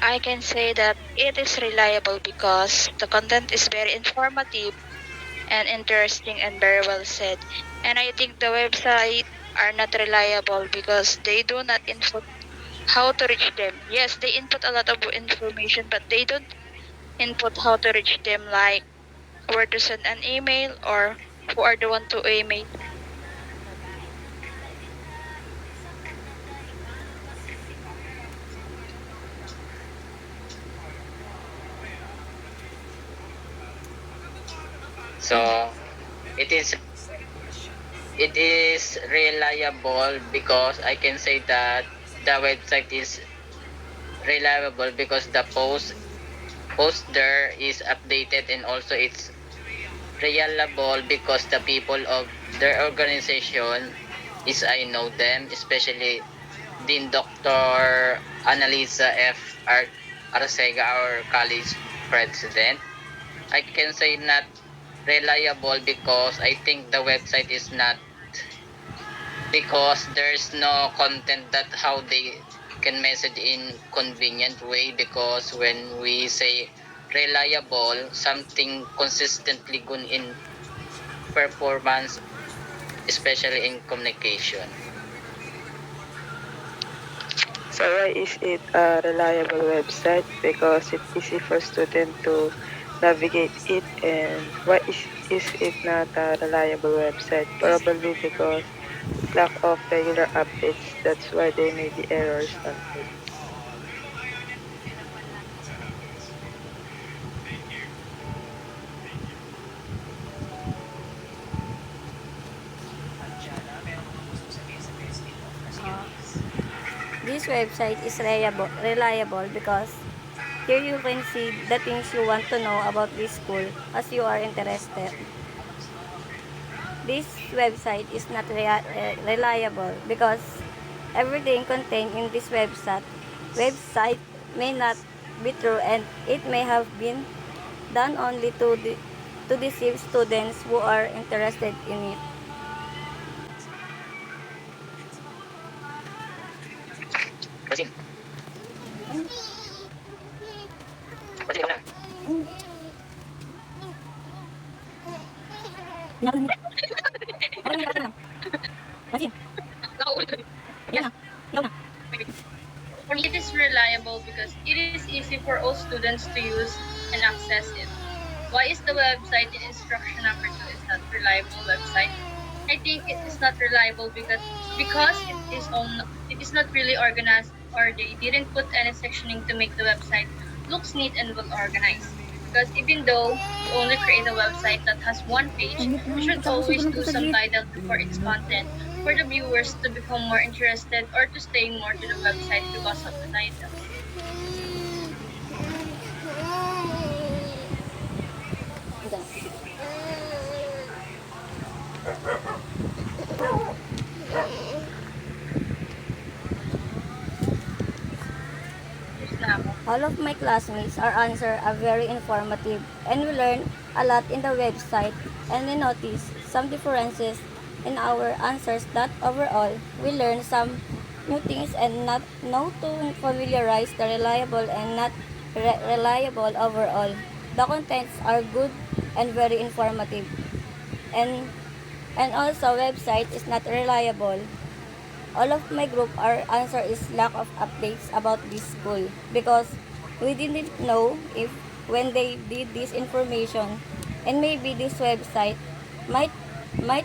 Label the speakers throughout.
Speaker 1: I can say that it is reliable because the content is very informative and interesting and very well said. And I think the website are not reliable because they do not input how to reach them. Yes, they input a lot of information, but they don't input how to reach them, like where to send an email or who are the one to email.
Speaker 2: So it is it is reliable because I can say that the website is reliable because the post there is updated, and also it's reliable because the people of their organization is I know them, especially Dean Dr. Annalisa F. Arcega, our college president. I can say not reliable because I think the website is not, because there's no content that how they can message in convenient way, because when we say reliable, something consistently good in performance, especially in communication.
Speaker 3: So why is it a reliable website? Because it's easy for students to navigate it. And why is it not a reliable website? Probably because it lack of regular updates. That's why there may be errors on it.
Speaker 4: This website is reliable because here you can see the things you want to know about this school as you are interested. This website is not reliable because everything contained in this website may not be true, and it may have been done only to deceive students who are interested in it.
Speaker 2: Kasi, kasi ikaw na.
Speaker 5: For me, it is reliable because it is easy for all students to use and access it. Why is the website in instruction number 2 is not reliable website? I think it is not reliable because it is not really organized, or they didn't put any sectioning to make the website looks neat and well organized. Because even though you only create a website that has one page, you should always do some title for its content for the viewers to become more interested or to stay more to the website because of the title. Yes na ako.
Speaker 4: All of my classmates are answer are very informative, and we learn a lot in the website, and we notice some differences in our answers that overall we learn some new things and not know to familiarize the reliable and not reliable overall. The contents are good and very informative, and also website is not reliable. All of my group, our answer is lack of updates about this school because we didn't know if when they did this information, and maybe this website might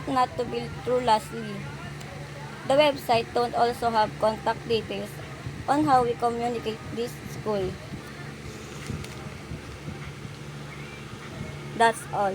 Speaker 4: not to be true. Lastly, the website don't also have contact details on how we communicate this school. That's all.